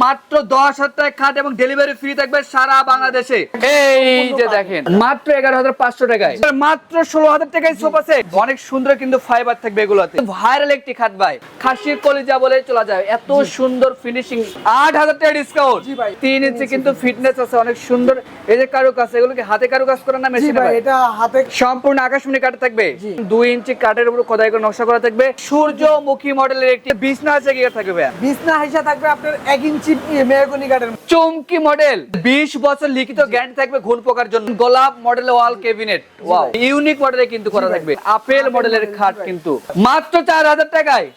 মাত্র 10,000 টাকা খাট এবং ডেলিভারি ফ্রি থাকবে সারা বাংলাদেশে। এই যে দেখেন মাত্র 11,500 টাকায়, মাত্র 16,000 টাকায় সোফা সেট। অনেক সুন্দর কিন্তু ফাইবার থাকবে এগুলোতে। ভাইরাল একটি খাট ভাই, খাসির কলিজা বলে চলা যায়, এত সুন্দর ফিনিশিং। 8,000 টাকা ডিসকাউন্ট। 3 ইঞ্চি কিন্তু ফিটনেস আছে, অনেক সুন্দর। এই যে কারুকাজ, এগুলো কি হাতে কারুকাজ করা না মেশিনে ভাই? এটা হাতে সম্পূর্ণ আকাশমণি কাঠ থাকবে। 2 ইঞ্চি কাঠের উপর খোদাই করে নকশা করা থাকবে। সূর্যমুখী মডেলের একটি বিছনা আছে, কি থাকবে ভাই? বিছনা হিসা থাকবে আপনার 1 ইঞ্চি মেহগনি কাঠের চমকি মডেল, 20 বছর লিখিত গ্যারান্টি থাকবে ঘুণ পোকার জন্য। গোলাপ মডেল ওয়াল ক্যাবিনেট, ওয়াও ইউনিক মডেলে কিন্তু করা থাকবে। আপেল মডেলের খাট কিন্তু মাত্র 4,000 টাকায়।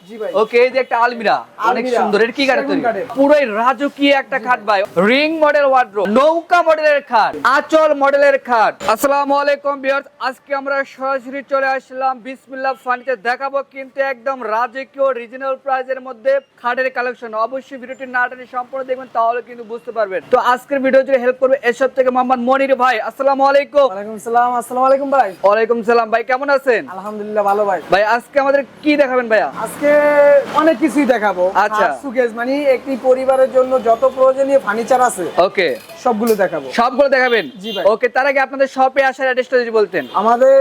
ওকে, এই যে একটা আলমিরা অনেক সুন্দর, এর কি কাঠ তৈরি? পুরোই রাজকীয় একটা খাট ভাই। রিং মডেল ওয়ার্ড্রোব, নৌকা মডেলের খাট, আঁচল মডেলের খাট। আসসালামু আলাইকুম ভিউয়ার্স, আজকে আমরা সরাসরি চলে আসলাম বিসমিল্লাহ ফার্নিচার দেখাবো কিন্তু একদম রাজকীয় রিজনেবল প্রাইসের মধ্যে খাটের কালেকশন। অবশ্যই ভিডিওটি না টেনে সম্পূর্ণ দেখবেন, তাহলে কিন্তু বুঝতে পারবেন। তো আজকের ভিডিও জুড়ে হেল্প করবে এসব থেকে মোহাম্মদ মনির ভাই। আসসালামু আলাইকুম। ওয়ালাইকুম আসসালাম। আসসালামু আলাইকুম ভাই। ওয়ালাইকুম সালাম ভাই, কেমন আছেন? আলহামদুলিল্লাহ ভালো ভাই। ভাই আজকে আমাদের কি দেখাবেন ভাইয়া? আজকে অনেক কিছুই দেখাবো। আচ্ছা, সুকেস মানে একটি পরিবারের জন্য যত প্রয়োজনীয় ফার্নিচার আছে ওকে সবগুলো দেখাবো। সবগুলো দেখাবেন? জি ভাই। ওকে, তার আগে আপনাদের শপে আসার অ্যাড্রেসটা যদি বলতেন। আমাদের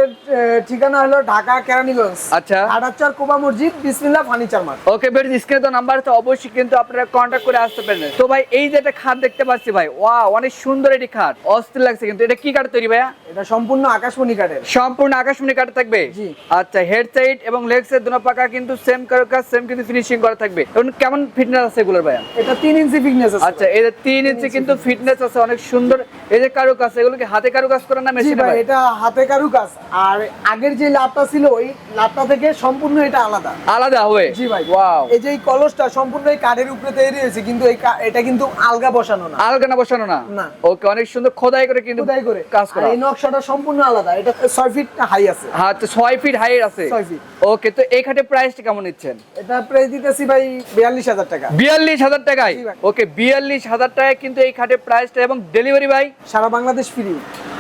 ঠিকানা হলো ঢাকা কেরানীগঞ্জ, আচ্ছা, আড়াচার কোবা মসজিদ, বিসমিল্লাহ ফার্নিচার মার্ট। ওকে বের স্ক্রিনে তো নাম্বার আছে, অবশ্যই কিন্তু আপনারা কন্টাক্ট করে আসতে পারেন। তো ভাই এই যে একটা খাট দেখতে পাচ্ছি ভাই, ওয়াও অনেক সুন্দর একটি খাট, অস্থির লাগছে কিন্তু। এটা কি কাঠ তৈরি ভাইয়া? এটা সম্পূর্ণ আকাশমণি কাঠের। সম্পূর্ণ আকাশমণি কাঠ থাকবে। জি। আচ্ছা, হেড সাইড এবং লেগ সাইড দুটো পাকা কিন্তু সেম কাজ, সেম কিন্তু ফিনিশিং করা থাকবে। এবং কেমন ফিটনেস আছে এগুলোর ভাইয়া? এটা 3 ইঞ্চি ফিটনেস আছে। আচ্ছা, এই যে 3 ইঞ্চি কিন্তু ফিটনেস আছে, অনেক সুন্দর। এই যে কারুকাজ, এগুলো কি হাতে কারুকাজ করা না জি মেশিনে ভাই, ভাই? এটা হাতে কারুকাজ। আর আগের যে লাভটা ছিল ওই লাভটা থেকে সম্পূর্ণ এটা আলাদা আলাদা হবে। জি ভাই। ওয়াও, এই যে এই কলসটা সম্পূর্ণ এই কাঠের উপরে তৈরি হয়েছে, কিন্তু এটা কিন্তু আলগা বসানো না। আলগা না বসানো না? না। ওকে, অনেক সুন্দর খোদাই করে কিন্তু খোদাই করে কাজ আর করা। এই নকশাটা সম্পূর্ণ আলাদা। এটা 6 ফিট হাই আছে। হ্যাঁ, তো 6 ফিট হাইট আছে। 6 ফিট। ওকে, তো এই খাটের প্রাইসটা কেমন নিচ্ছেন? এটা প্রাইস দিতেছি ভাই 42,000 টাকা। 42,000 টাকায়। জি ভাই। ওকে, 42,000 টাকায় কিন্তু এই খাটের প্রাইসটা। এবং ডেলিভারি ভাই? সারা বাংলাদেশ ফ্রি।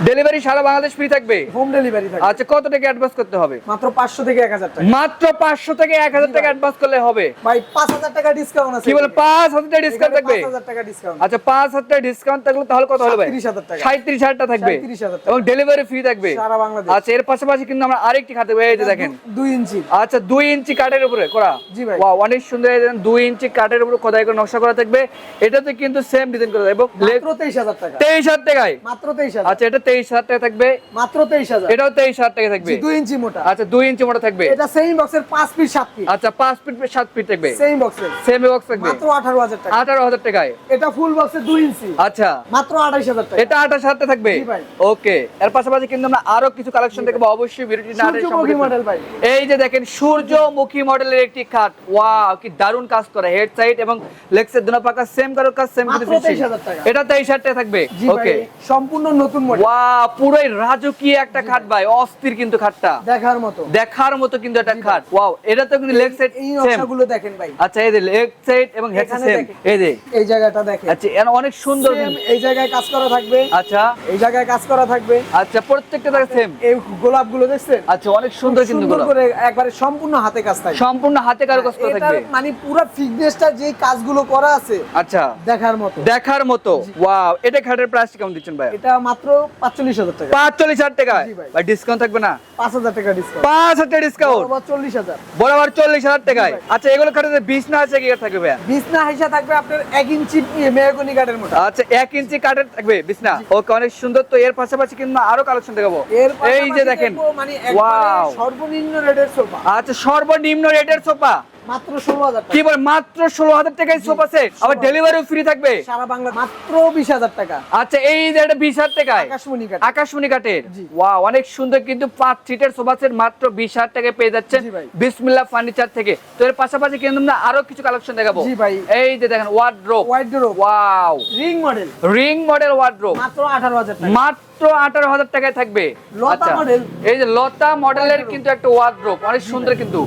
ডেলিভারি সারা বাংলাদেশ ফ্রি থাকবে। হোম ডেলিভারি থাকবে। আচ্ছা, কত টাকা অ্যাডভান্স করতে হবে? মাত্র 500 থেকে 1000 টাকা। মাত্র 500 থেকে 1000 টাকা অ্যাডভান্স করলে হবে ভাই 5000 টাকা ডিসকাউন্ট আছে। কি বলে? 5,000 টাকা ডিসকাউন্ট থাকবে? 5000 টাকা ডিসকাউন্ট। আচ্ছা, 5,000 টাকা ডিসকাউন্ট থাকলে তাহলে কত হলো ভাই? 37,000 টাকা। 37,000 টাকা থাকবে 37,000 টাকা। এবং ডেলিভারি ফ্রি থাকবে সারা বাংলাদেশ। আচ্ছা, এর পাশাপাশি কিন্তু আমরা আরেকটি খাট দেখব। এই যে দেখেন 2 ইঞ্চি। আচ্ছা, 2 ইঞ্চি কাঠের উপরে করা। জি ভাই। ওয়াও, অনেক সুন্দর। 2 ইঞ্চি কাঠের উপরে খোদাই করে নকশা করা থাকবে। এটাতে কিন্তু সেম ডিজাইন করা এবং মাত্র 23,000 টাকা। 23,000 টাকায়। মাত্র 23,000। আচ্ছা, এটা 23,000 টাকা থাকবে। মাত্র 23,000। এটাও 23,000 টাকা থাকবে। 2 ইঞ্চি মোটা। আচ্ছা, 2 ইঞ্চি মোটা থাকবে। এটা সেম বক্সের 5 ফিট 7 ফিট। আচ্ছা, 5 ফিট 7 ফিট থাকবে। সেম বক্সের সেম বক্স থাকবে। মাত্র 18,000 টাকা। 18,000 টাকায়। এটা ফুল বক্সের 2 ইঞ্চি। আচ্ছা, মাত্র 28,000 টাকা। এটা 28,000 টাকা থাকবে। জি ভাই। ওকে, এর পাশাপাশি কিন্তু আমরা আরো কিছু কালেকশন দেখব, অবশ্যই ভিডিওটি না টেনে সূর্যমুখী মডেল ভাই। এই যে দেখেন সূর্যমুখী মডেলের একটি খাট, ওয়াও কি দারুণ কাজ করা। হেড সাইড এবং লেগ সাইড দুটো পাকা সেম কাজ, সেম মাত্র 23,000 টাকা। এটা 23,000 টাকা থাকবে। জি ওকে, ভাই, সম্পূর্ণ নতুন মডেল। ওয়াও, পুরোই রাজকীয় একটা খাট ভাই, অস্থির কিন্তু খাটটা দেখার মতো। দেখার মতো কিন্তু একটা খাট। ওয়াও, এটা তো কিন্তু লেগ সাইড এই সেম। নকশাগুলো দেখেন ভাই। আচ্ছা, এই যে লেগ সাইড এবং হেড এখানে সেম। দেখেন। এই যে এই জায়গাটা দেখেন। আচ্ছা, এর অনেক সুন্দর Same কিন্তু। এই জায়গায় কাজ করা থাকবে। আচ্ছা এই জায়গায় কাজ করা থাকবে। আচ্ছা, প্রত্যেকটা জায়গা সেম। এই গোলাপগুলো দেখছেন? আচ্ছা, অনেক সুন্দর কিন্তু সুন্দর গোলাপ। করে একবারে সম্পূর্ণ হাতে কাজ থাকবে। সম্পূর্ণ হাতে কারুকাজ করা এটার থাকবে। মানে পুরো ফিটনেসটা যে কাজগুলো করা আছে আচ্ছা, দেখার মতো। দেখার মতো। ওয়াও, এটা খাটের প্রাইস কেমন দিচ্ছেন ভাই? এটা মাত্র 45,000 টাকা। 45,000 টাকা। জি ভাই। ভাই ডিসকাউন্ট থাকবে না? 5,000 টাকা ডিসকাউন্ট। 5,000 টাকা ডিসকাউন্ট। বরাবর 40,000। বরাবর 40,000 টাকায়। জি ভাই। আচ্ছা, এগুলো খাটে বিছনা আছে, কি থাকবে ভাই? বিছনা হিসা থাকবে আপনার 1 ইঞ্চি মেহগনি কাঠের মোটা। আচ্ছা, 1 ইঞ্চি কাঠের থাকবে বিছনা। ওকে, অনেক সুন্দর। তো এর পাশাপাশি কিন্তু আরো কালেকশন দেখাবো। এর এই যে পাশাপাশি দেখেন, দেখবো মানে একবারে ওয়াও, সর্বনিম্ন রেটের সোফা। আচ্ছা, সর্বনিম্ন রেটের সোফা। মাত্র 16,000 কি টাকা। বল? মাত্র 16,000 টাকায় সোফা সেট, আবার ডেলিভারিও ফ্রি থাকবে সারা বাংলা মাত্র 20,000 টাকা। আচ্ছা, এই যে এটা 20,000 টাকায় আকাশমণি কাঠ। আকাশমণি কাঠের। জি। ওয়াও, অনেক সুন্দর কিন্তু 5 সিটের সোফা সেট মাত্র 20,000 টাকায় পেয়ে যাচ্ছেন জি ভাই। বিসমিল্লাহ ফার্নিচার থেকে। তো এর পাশাপাশি কিন্তু আমরা আরো কিছু কালেকশন দেখাবো। জি ভাই। এই যে দেখেন wardrobe. Wardrobe. Wow, ring model. Ring model wardrobe মাত্র 18,000 টাকা। মাত্র 18,000 টাকায় থাকবে। লতা আচ্ছা, মডেল। এই যে লতা মডেলের কিন্তু একটা ওয়ার্ড্রোব, অনেক সুন্দর কিন্তু।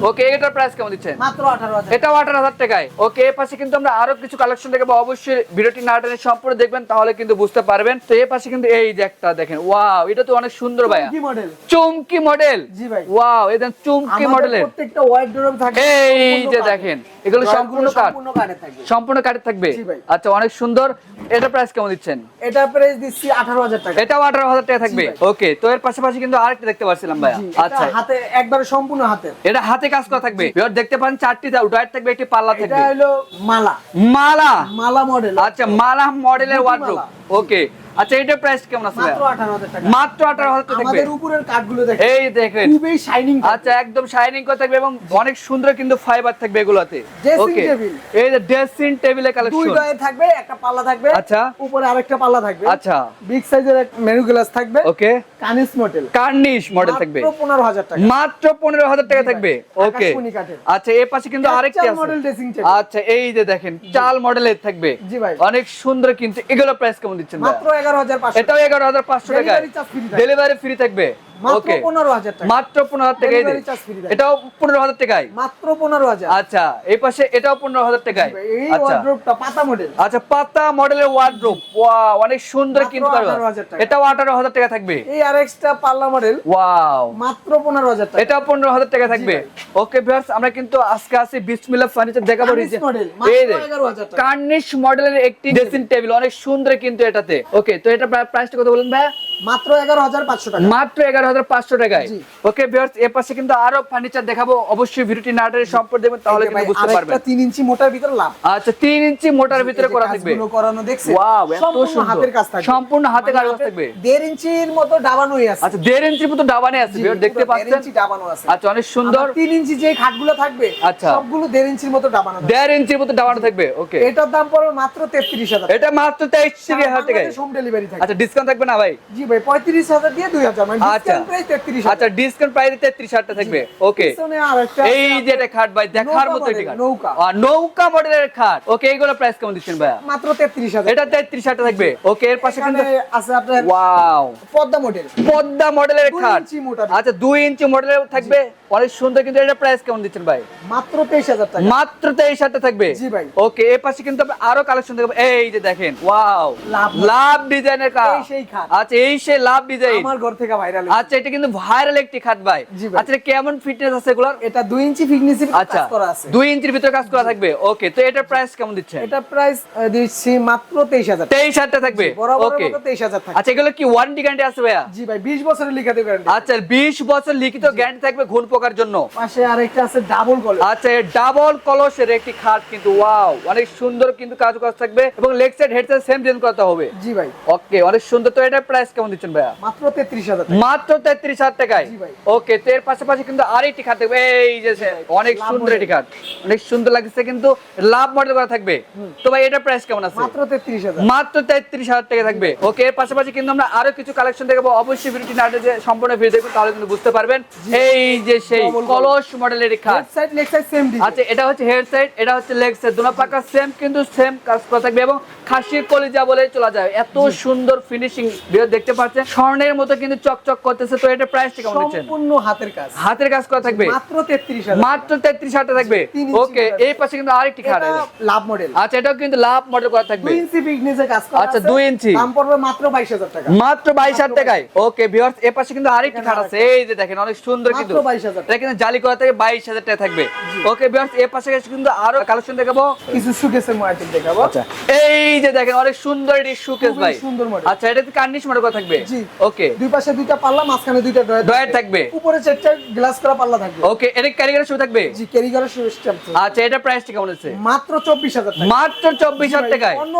ওকে, এটার প্রাইস কেমন দিচ্ছেন? মাত্র 18,000। এটাও 18,000 টাকায়। ওকে, এর পাশে কিন্তু আমরা আরো কিছু কালেকশন দেখাবো, অবশ্যই ভিডিওটি না টেনে সম্পূর্ণ দেখবেন, তাহলে কিন্তু বুঝতে পারবেন। তো এর পাশে কিন্তু এই যে একটা দেখেন, ওয়াও, এটা তো অনেক সুন্দর ভাইয়া, কি মডেল? চুমকি মডেল। জি ভাই, ওয়াও, এটা চুমকি মডেলের প্রত্যেকটা ওয়ার্ডরোব থাকে, এই যে দেখেন, এগুলো সম্পূর্ণ কাঠ, কাঠে থাকবে। সম্পূর্ণ কাঠের থাকবে। জি ভাই। আচ্ছা, অনেক সুন্দর। এটা প্রাইস কেমন দিচ্ছেন? এটা প্রাইস দিচ্ছি 18,000 টাকা। এটাও 18,000 টাকা থাকবে। ওকে, তো এর পাশাপাশি কিন্তু আরেকটা দেখতে পাচ্ছিলাম ভাইয়া। জি, আচ্ছা, এটা হাতে একবারে সম্পূর্ণ হাতে। এটা হাতে কাজ করা থাকবে। ভিউয়ার দেখতে পান, 4টি ডয়ার থাকবে, একটি পাল্লা এটা থাকবে। হলো মালা, মালা, মালা মডেল। আচ্ছা, মালা মডেলের দুটি ওয়ার্ডরোব। মালা। ওকে, আচ্ছা, এটার প্রাইস কেমন আছে মাত্র ভাইয়া? 18,000 টাকা। মাত্র 18,000 টাকা থাকবে। আমাদের উপরের কাঠগুলো দেখেন, এই দেখেন, খুবই শাইনিং। আচ্ছা, একদম শাইনিং করে থাকবে এবং অনেক সুন্দর কিন্তু ফাইবার থাকবে এগুলোতে। Dressing ওকে, table। এই যে ড্রেসিং টেবিলের দুই কালেকশন। ডয়ে থাকবে, একটা পাল্লা থাকবে। আচ্ছা। উপরে আরেকটা পাল্লা থাকবে। আচ্ছা, বিগ সাইজের এক মেনু গ্লাস থাকবে। ওকে, কানিস মডেল। কার্নিশ মডেল থাকবে। মাত্র 15,000 টাকা। মাত্র 15,000 টাকা থাকবে। ওকে, আকাশমণি কাঠের। আচ্ছা, এর পাশে কিন্তু আরেকটি চাল আছে। Model dressing table. আচ্ছা, এই যে দেখেন, চাল মডেলের থাকবে। জি ভাই। অনেক সুন্দর কিন্তু। এগুলো প্রাইস কেমন দিচ্ছেন ভাইয়া? মাত্র 11,500। এটাও 11,500 টাকা। Delivery charge free থাকবে। ডেলিভারি ফ্রি থাকবে। মাত্র ওকে, 15,000 টাকা। মাত্র 15,000 টাকায় Delivery charge free থাকবে। এটাও 15,000 টাকায়। মাত্র 15,000। আচ্ছা, এই পাশে এটাও 15,000 টাকায়। এই আচ্ছা, ওয়ার্ডরোবটা পাতা মডেল। আচ্ছা, পাতা মডেলের ওয়ার্ডরোব। ওয়াও, অনেক সুন্দর মাত্র কিন্তু। 18,000 টাকা। এটাও 18,000 টাকা থাকবে। এই আরেকটা পাল্লা মডেল। ওয়াও, মাত্র 15,000 টাকা। এটাও 15,000 টাকা থাকবে। ওকে ভিউয়ার্স, আমরা কিন্তু আজকে আসি বিসমিল্লাহ ফার্নিচার দেখাবো। কার্নিশ মডেল। এই মাত্র যে 11,000 টাকা। কার্নিশ মডেলের একটি ড্রেসিং টেবিল, অনেক সুন্দর কিন্তু এটাতে। ওকে, তো এটা প্রাইসটা কত বলেন ভাই? মাত্র 11,500 টাকা। মাত্র 11,500 টাকায়। জি। ওকে ভিউয়ার্স, এর পাশে কিন্তু আরো ফার্নিচার দেখাবো, অবশ্যই ভিডিওটি না টেনে সম্পূর্ণ দেখবেন, তাহলে কিন্তু বুঝতে পারবেন। আরেকটা 3 ইঞ্চি মোটার ভিতর লাভ। আচ্ছা, 3 ইঞ্চি মোটার ভিতরে করা থাকবে। কাজগুলো করানো দেখছেন? ওয়াও, এত সম্পূর্ণ সুন্দর। হাতের কাজ থাকবে। সম্পূর্ণ হাতে মানে কাজ হাতের থাকবে। 1.5 ইঞ্চির মতো ডাবানোই আছে। আচ্ছা, 1.5 ইঞ্চির মতো ডাবানে আছে। জি, ভিউয়ার দেখতে পুরো 1.5 পাচ্ছেন। ইঞ্চি ডাবানো আছে। আচ্ছা, অনেক সুন্দর। 3 ইঞ্চি যে খাটগুলো থাকবে, আচ্ছা। সবগুলো 1.5 ইঞ্চির মতো ডাবানো থাকবে। 1.5 ইঞ্চির মতো ডাবানো থাকবে। ওকে, এটার দাম পড়বে মাত্র 33,000 টাকা। এটা মাত্র 23,000 টাকায়। হোম ডেলিভারি থাকবে। আচ্ছা, ডিসকাউন্ট থাকবে না ভাই? জি ভাই, 35,000 দিয়ে 2,000 মানে আচ্ছা। Discount price 33,000। আচ্ছা, ডিসকাউন্ট প্রাইস 33,000 টাকা থাকবে। ওকে, পিছনে আরেকটা এই যে এটা খাট ভাই, দেখার নৌকা মতো একটি মডেল, খাট। নৌকা। নৌকা মডেলের খাট। ওকে, এইগুলো প্রাইস কেমন দিচ্ছেন ভাইয়া? মাত্র 33,000। এটা 33,000 টাকা থাকবে। ওকে, এর পাশে এখানে কিন্তু আছে আপনার ওয়াও, পদ্মা মডেল। পদ্মা মডেলের 2 খাট। ইঞ্চি মোটা। আচ্ছা, 2 ইঞ্চি মডেলের থাকবে, অনেক সুন্দর কিন্তু। এটা প্রাইস কেমন দিচ্ছেন ভাই? মাত্র 23,000 টাকা। মাত্র 23,000 টাকা থাকবে। জি ভাই। ওকে, এর পাশে কিন্তু আমরা আরো কালেকশন দেখব। এই যে দেখেন, ওয়াও, লাভ। লাভ ডিজাইনের খাট। এই সেই খাট। আচ্ছা, এই সেই লাভ ডিজাইন। আমার ঘর থেকে ভাইরাল। আচ্ছা, এটা কিন্তু ভাইরাল একটি খাট ভাই। জি ভাই। আচ্ছা, এটা কেমন ফিটনেস আছে এগুলোর? এটা 2 ইঞ্চি ফিটনেসে আচ্ছা, কাজ করা আছে। 2 ইঞ্চির ভিতরে কাজ করা থাকবে। ওকে, তো এটার প্রাইস কেমন দিচ্ছেন? এটা প্রাইস দিচ্ছি মাত্র 23,000 টাকা। 23,000 টাকা থাকবে। বরাবর ওকে, মতো 23,000 টাকা। আচ্ছা, এগুলো কি ওয়ারেন্টি গ্যারান্টি আছে ভাইয়া? জি ভাই, 20 বছরের লিখিত গ্যারান্টি। আচ্ছা, 20 বছর লিখিত গ্যারান্টি থাকবে ঘুণ পোকার জন্য। পাশে আরেকটা আছে ডাবল কল। আচ্ছা, ডাবল কলসের একটি খাট কিন্তু। ওয়াও, অনেক সুন্দর কিন্তু কাজ থাকবে এবং leg side head side same design করতে হবে। জি ভাই। ওকে, অনেক সুন্দর। তো এটার প্রাইস কেমন দিচ্ছেন ভাইয়া? মাত্র 33,000 টাকা। মাত্র 33,000 টাকায়। জি ভাই। ওকে, তো এর পাশাপাশি কিন্তু আরেকটি খাট থাকবে। এই যে অনেক লাভ সুন্দর মডেল। একটি খাট, অনেক সুন্দর লাগছে কিন্তু। লাভ মডেল করা থাকবে। তো ভাই, এটার প্রাইস কেমন আছে? মাত্র 33,000। মাত্র 33,000 টাকা থাকবে। ওকে, এর পাশাপাশি কিন্তু আমরা আরো কিছু কালেকশন দেখাবো, অবশ্যই ভিডিওটি না টেনে সম্পূর্ণ ভিডিও দেখুন, তাহলে কিন্তু বুঝতে পারবেন। এই যে সেই Double কলস মডেলের খাট। Head side leg side same design. আচ্ছা, এটা হচ্ছে হেড সাইড, এটা হচ্ছে লেগ সাইড, দুটো পাকা সেম কিন্তু সেম কাজ করা থাকবে এবং খাসির কলিজা বলে চলা যায়। এত সুন্দর ফিনিশিং ভিডিও দেখতে পাচ্ছেন, স্বর্ণের মতো কিন্তু চকচক করতেছে। তো এটা প্রাইস কেমন দিচ্ছেন? সম্পূর্ণ হাতের কাজ। হাতের কাজ করা থাকবে। মাত্র 33,000। মাত্র 33,000 টাকা থাকবে। 3 ইঞ্চি ওকে, মডেল। এই পাশে কিন্তু আরেকটি খাট এটা আছে। লাভ মডেল। আচ্ছা, এটাও কিন্তু লাভ মডেল করা থাকবে। 2 ইঞ্চি ফিটনেসে কাজ করা আচ্ছা, আছে। 2 ইঞ্চি। দাম পড়বে মাত্র 22,000 টাকা। মাত্র 22,000 টাকায়। ওকে ভিউয়ার্স, এর পাশে কিন্তু আরেকটি খাট আছে। এই যে দেখেন, অনেক সুন্দর কিন্তু। মাত্র 22,000 এটা কিন্তু জালি করা থেকে 22,000 টাকা থাকবে। ওকে ভিউয়ার্স, এর পাশে কিন্তু আরো কালেকশন দেখাবো। কিছু সুকেসের মডেল দেখাবো। আচ্ছা, এই যে দেখেন, অনেক সুন্দর এটি শোকেস খুবই ভাই। সুন্দর মডেল। আচ্ছা, এটা কার্নিশ মডেল করা থাকবে। জি। ওকে, দুই পাশে দুইটা পাল্লা, মাঝখানে দুইটা ডয়ার থাকবে। উপরে চারটা গ্লাস করা পাল্লা থাকবে। ওকে, এটা ক্যারিয়ারের শু থাকবে। জি, ক্যারি করার সিস্টেম। আচ্ছা, এটা প্রাইসটা কেমন আছে? মাত্র 24,000 টাকা। মাত্র 24,000 টাকায়। অন্য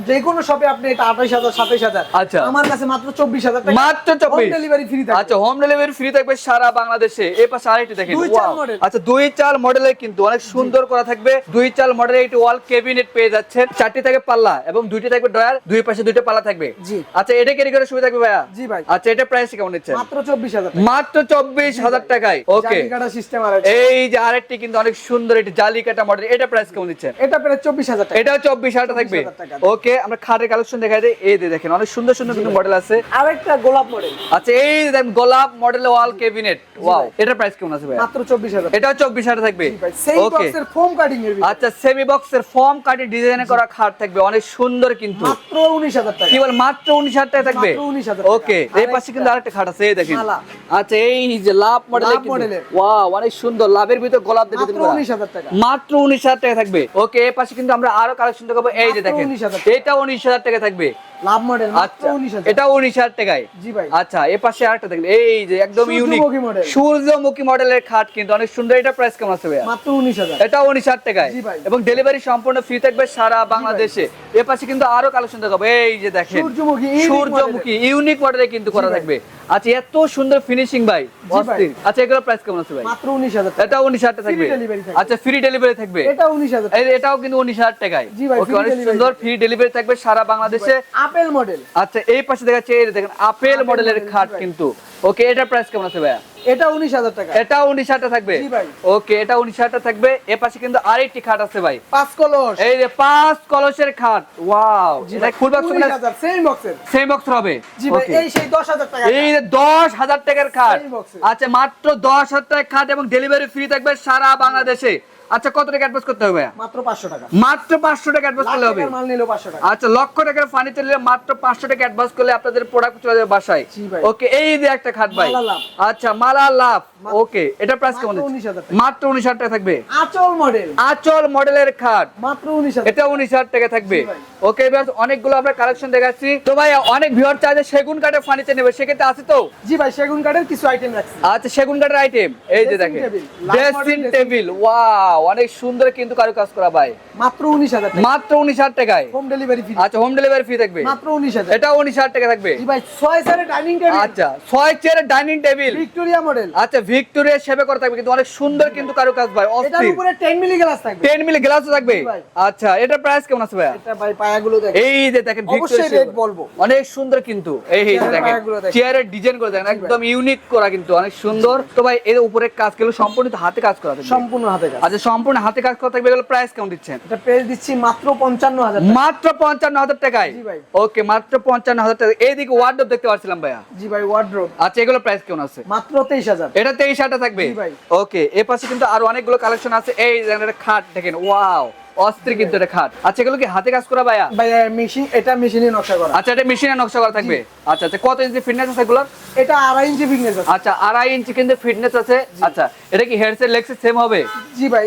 যে কোনো শপে আপনি এটা 28,000 27,000। আচ্ছা। আমার কাছে মাত্র 24,000 টাকা। মাত্র 24। ডেলিভারি ফ্রি থাকবে। আচ্ছা, হোম ডেলিভারি ফ্রি থাকবে সারা বাংলাদেশে। এই পাশে আরেকটি দেখেন। দুই চাল Wow! মডেল। আচ্ছা, 2 চাল মডেলের কিন্তু অনেক সুন্দর করা থাকবে। 2 চাল মডেলের একটি ওয়াল ক্যাবিনেট পেয়ে যাচ্ছেন। 4টি থাকবে পাল্লা এবং 2টি থাকবে ডয়ার, দুই পাশে 2টা পাল্লা থাকবে। জি। আচ্ছা, এটা ক্যারি করে শু সুবিধা থাকবে ভাইয়া? জি ভাই। আচ্ছা, এটা প্রাইস কেমন নিচ্ছেন? মাত্র 24,000 টাকা। মাত্র 24,000 টাকায়। ওকে, জালি কাটা সিস্টেম আর এই যে আরেকটি কিন্তু অনেক সুন্দর একটি জালি কাটা মডেল, এটা প্রাইস কেমন নিচ্ছেন? এটা প্রায় 24,000 টাকা। এটাও 24,000 টাকা থাকবে। 24,000 টাকা। ওকে, আমরা খাটের কালেকশন দেখাই দিই। এই যে দেখেন অনেক সুন্দর সুন্দর কিন্তু মডেল আছে। আরেকটা গোলাপ মডেল আচ্ছা, এই যে দেখেন গোলাপ মডেল ওয়াল ক্যাবিনেট, ওয়াও, এটা প্রাইস কেমন আছে ভাই? মাত্র 24,000 টাকা। এটাও 24,000 থাকবে। জি ভাই, সেম ওকে, বক্সের ফোম কাটিং এর ভিতরে আচ্ছা, সেমি বক্সের ফর্ম কাটিং ডিজাইন করা খাট থাকবে, অনেক সুন্দর কিন্তু। মাত্র 19,000 টাকা। কি বল, মাত্র 19,000 টাকা থাকবে? মাত্র 19,000 টাকা। ওকে, এই পাশে কিন্তু আরেকটা খাট আছে, এই দেখেন। মালা। আচ্ছা, এই যে লাভ মডেল, লাভ মডেলের। ওয়াও, অনেক সুন্দর, লাভের ভিতর গোলাপ দিয়ে মাত্র দিবেন করা। 19,000 টাকা। মাত্র 19,000 টাকা থাকবে। ওকে, এই পাশে কিন্তু আমরা আরো কালেকশন দেখাবো। এই যে মাত্র দেখেন, 19,000 টাকা। এটা 19,000 টাকা থাকবে। লাভ মডেল মাত্র আচ্ছা, 19,000। এটা 19,000 টাকায়। জি ভাই। আচ্ছা, এই পাশে আরেকটা দেখেন, এই যে একদম ইউনিক সূর্যমুখী মডেল। সূর্যমুখী মডেলের খাট কিন্তু অনেক সুন্দর। এটা প্রাইস কেমন আছে ভাইয়া? মাত্র 19,000। এটা 19,000 টাকায়। জি ভাই। এবং ডেলিভারি সম্পূর্ণ ফ্রি থাকবে সারা বাংলাদেশে। এর পাশে কিন্তু আরো কালেকশন দেখাবো। এই যে দেখেন, সূর্যমুখী, unique সূর্যমুখী ইউনিক মডেলে কিন্তু করা জি ভাই। থাকবে। আচ্ছা, এত সুন্দর ফিনিশিং ভাই, ভাই। অস্থির। আচ্ছা, এগুলোর প্রাইস কেমন আছে ভাই? মাত্র 19,000 টাকা। এটা 19,000 টাকা থাকবে। Free delivery থাকবে। আচ্ছা, ফ্রি ডেলিভারি থাকবে। এটা 19,000 টাকা। এটাও কিন্তু 19,000 টাকায়। জি ভাই, ওকে, free অনেক delivery সুন্দর থাকবে। ফ্রি ডেলিভারি থাকবে সারা বাংলাদেশে। Apple model. আচ্ছা, এই পাশে দেখাচ্ছে, এই দেখেন আপেল মডেলের model, খাট জি ভাই। কিন্তু। ওকে, এটা প্রাইস কেমন আছে ভাইয়া? এটা 19,000 টাকা। এটা 19,000 টাকা থাকবে। জি ভাই। ওকে, এটা 19,000 টাকা থাকবে। এর পাশে কিন্তু আরেকটি খাট আছে ভাই, 5 কলস। এই যে 5 কলসের খাট, ওয়াও, জি এটা ভাই, ফুল বক্স 20,000 সেম বক্সের। সেম বক্স হবে। জি ভাই, ওকে, এই সেই 10,000 টাকা। এই যে 10,000 টাকার খাট। Same box এ। আচ্ছা, মাত্র 10,000 টাকার খাট এবং ডেলিভারি ফ্রি থাকবে সারা বাংলাদেশে। আচ্ছা, কত টাকা অ্যাডভান্স করতে হবে ভাইয়া? মাত্র 500 টাকা। মাত্র 500 টাকা অ্যাডভান্স লাখ করলে হবে। টাকার মাল নিলেও 500 টাকা। আচ্ছা, লক্ষ টাকার ফার্নিচার নিলে মাত্র 500 টাকা অ্যাডভান্স করলে আপনাদের প্রোডাক্ট চলে যাবে বাসায়। জি ভাই। ওকে, এই যে একটা খাট ভাই। মালা লাভ। আচ্ছা, মালা লাভ। ওকে, এটা প্রাইস কেমন? মাত্র 19,000 টাকা। মাত্র 19,000 টাকা থাকবে। আঁচল মডেল। আঁচল মডেলের খাট, মাত্র 19,000। এটা 19,000 টাকা থাকবে। জি ভাই। ওকে ভিউয়ার্স, অনেকগুলো আমরা কালেকশন দেখাচ্ছি। তো ভাই, অনেক ভিউয়ার চাই যে সেগুন কাঠের ফার্নিচার নেবে, সেক্ষেত্রে আছে তো? জি ভাই, সেগুন কাঠের কিছু আইটেম রাখছি। আচ্ছা, সেগুন কাঠের আইটেম, এই যে Dressing দেখেন table, large dressing model table, wow, অনেক সুন্দর কিন্তু কারুকাজ করা ভাই। মাত্র 19,000 টাকা। মাত্র 19,000 টাকায়। Home delivery free. আচ্ছা, হোম ডেলিভারি ফ্রি থাকবে। মাত্র 19,000। এটা 19,000 টাকা থাকবে। জি ভাই, 6 চেয়ারের ডাইনিং টেবিল। আচ্ছা, 6 চেয়ারের ডাইনিং টেবিল, ভিক্টোরিয়া মডেল। আচ্ছা, ভিক্টোরিয়া শেপে করা থাকবে কিন্তু অনেক সুন্দর কিন্তু কারুকাজ ভাই, এটার অস্থির। উপরে 10 মিলি গ্লাস থাকবে। 10 মিলি গ্লাসও থাকবে। জি ভাই। আচ্ছা, এটা প্রাইস কেমন আছে ভাইয়া? এটা ভাই পায়াগুলো দেখেন। এই যে দেখেন অবশ্যই ভিক্টোরিয়া রেট শেপ। বলবো। অনেক সুন্দর কিন্তু। এই যে চেয়ারের দেখেন পায়াগুলো দেখেন। চেয়ারের ডিজাইন করে দেখেন, একদম ইউনিক করা কিন্তু অনেক সুন্দর। তো ভাই, এর উপরে কাজ গুলো সম্পূর্ণ হাতে কাজ করা থাকবে। সম্পূর্ণ হাতে কাজ। আচ্ছা, সম্পূর্ণ হাতে কাজ করা থাকবে। এগুলো প্রাইস কেমন দিচ্ছেন? এটা প্রাইস দিচ্ছি মাত্র 55,000 টাকা। মাত্র 55,000 টাকায়। জি ভাই। ওকে, মাত্র 55,000 টাকা। এইদিকে ওয়ার্ডরোব দেখতে পাচ্ছিলাম ভাইয়া। জি ভাই, ওয়ার্ড্রোব। আচ্ছা, এগুলো প্রাইস কেমন আছে? মাত্র 23,000। এটা 23,000 টাকা থাকবে। জি ভাই। ওকে, এর পাশে কিন্তু আরো অনেকগুলো কালেকশন আছে। এই দেখেন, একটা খাট দেখেন, ওয়াও, অস্থির কিন্তু এটা খাট। আচ্ছা, এগুলো কি হাতে কাজ করা ভাইয়া? ভাই মেশিন, এটা মেশিনে নকশা করা। আচ্ছা, এটা মেশিনে নকশা করা থাকবে। আচ্ছা আচ্ছা, কত ইঞ্চি ফিটনেস আছে এগুলোর? এটা 2.5 ইঞ্চি ফিটনেস আছে। আচ্ছা, 2.5 ইঞ্চি কিন্তু ফিটনেস আছে। আচ্ছা, এটা কি head side leg side same হবে? জি ভাই,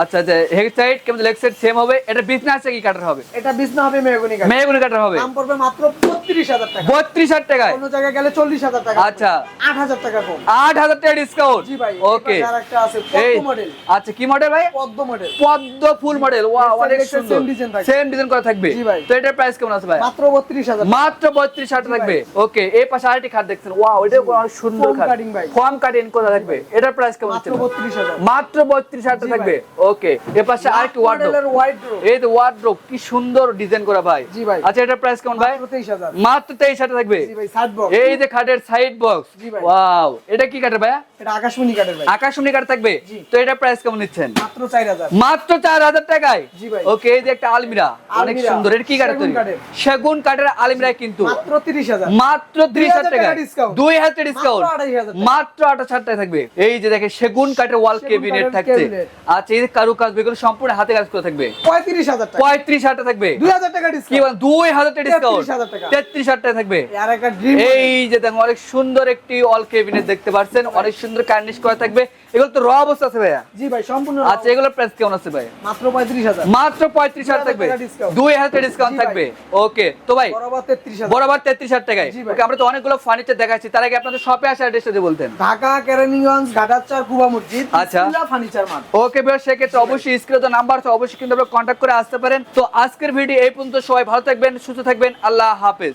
আচ্ছা আচ্ছা, হেড সাইড কিন্তু লেগ সাইড সেম হবে। এটা বিছনা আছে কি কাটার হবে? এটা বিছনা হবে মেহগনি কাঠ। মেহগনি কাটার হবে। দাম পড়বে মাত্র 32,000 টাকা। 32,000 টাকায়। অন্য জায়গায় গেলে 40,000 টাকা। আচ্ছা, 8,000 টাকা কম। 8,000 টাকা ডিসকাউন্ট। জি ভাই। ওকে, এবার আরেকটা আছে এই পদ্ম মডেল। আচ্ছা, কি মডেল ভাই? পদ্ম মডেল। পদ্ম ফুল মডেল, ওয়াও, অনেক Same সুন্দর। design থাকবে। সেম ডিজাইন করা থাকবে। জি ভাই। তো এটার প্রাইস কেমন আছে ভাই? মাত্র 32,000 মাত্র 32,000 টাকা থাকবে। ওকে, এই পাশে আরেকটি খাট দেখছেন, ওয়াও, এটা অনেক সুন্দর Foam খাট। cutting ভাই। ফর্ম কাটিং করা থাকবে। এটার প্রাইস কেমন মাত্র আছে? 32,000। মাত্র 32,000 টাকা জি থাকবে। ওকে, এই পাশে আরেকটি ওয়ার্ডরোব। মডেলের ওয়ার্ড্রোব। এই যে ওয়ার্ডরোব, কি সুন্দর ডিজাইন করা ভাই। জি ভাই। আচ্ছা, এটার প্রাইস কেমন ভাই? মাত্র 23,000। মাত্র 23,000 টাকা থাকবে। জি ভাই, সাইড বক্স। এই যে খাটের সাইড বক্স, জি ভাই। ওয়াও, এটা কি কাঠের ভাইয়া? এটা আকাশমণি কাঠের ভাই। আকাশমণি কাঠ থাকবে। জি। তো এটার প্রাইস কেমন নিচ্ছেন? মাত্র 4,000। মাত্র 4,000 টাকায়। জি ভাই। ওকে, এই যে একটা আলমিরা, অনেক আলমিরা, সুন্দর। এটা কি কাঠের সেগুন তৈরি? কাঠের। সেগুন কাঠের আলমিরা কিন্তু মাত্র 30,000। মাত্র 30,000 টাকা টাকা discount। 2,000 টাকা ডিসকাউন্ট। মাত্র 28,000 টাকা। মাত্র 28,000 টাকা থাকবে। এই যে দেখেন সেগুন কাঠের ওয়াল সেগুন ক্যাবিনেট কাঠের থাকছে। cabinet। আচ্ছা, এই যে কারুকাজ এগুলো সম্পূর্ণ হাতে কাজ করে থাকবে। 35,000 টাকা। 35,000 টাকা থাকবে। 2,000 টাকা কি ডিসকাউন্ট। বল, 2,000 টাকা ডিসকাউন্ট। 33,000 টাকা। 33,000 টাকা থাকবে। আর একটা ড্রিম। এই যে দেখেন, অনেক সুন্দর একটি ওয়াল ক্যাবিনেট দেখতে পাচ্ছেন, অনেক সুন্দর কার্নিশ করা থাকবে। এগুলো তো র অবস্থা আছে ভাইয়া? জি ভাই, সম্পূর্ণ। আচ্ছা, এগুলোর প্রাইস কেমন আছে ভাই? মাত্র 35,000। মাত্র 35,000 থাকবে। 2,000 টাকা discount। 2,000 টাকা ডিসকাউন্ট জি ভাই। থাকবে। ওকে, তো ভাই বরাবর 33,000। বরাবর 33,000 টাকায়। জি ভাই। ওকে, আমরা তো অনেকগুলো ফার্নিচার দেখাচ্ছি, তার আগে আপনাদের শপে আসার অ্যাড্রেসটা দিয়ে বলতেন। ঢাকা কেরানীগঞ্জ ঘাটারচর কুবা মসজিদ। আচ্ছা। বিসমিল্লাহ ফার্নিচার মার্ট। ওকে বেশ, সেক্ষেত্রে অবশ্যই স্ক্রিনে নাম্বার আছে, অবশ্যই কিন্তু আপনারা কন্ট্যাক্ট করে আসতে পারেন। তো আজকের ভিডিও এই পর্যন্ত। সবাই ভালো থাকবেন, সুস্থ থাকবেন। আল্লাহ হাফেজ।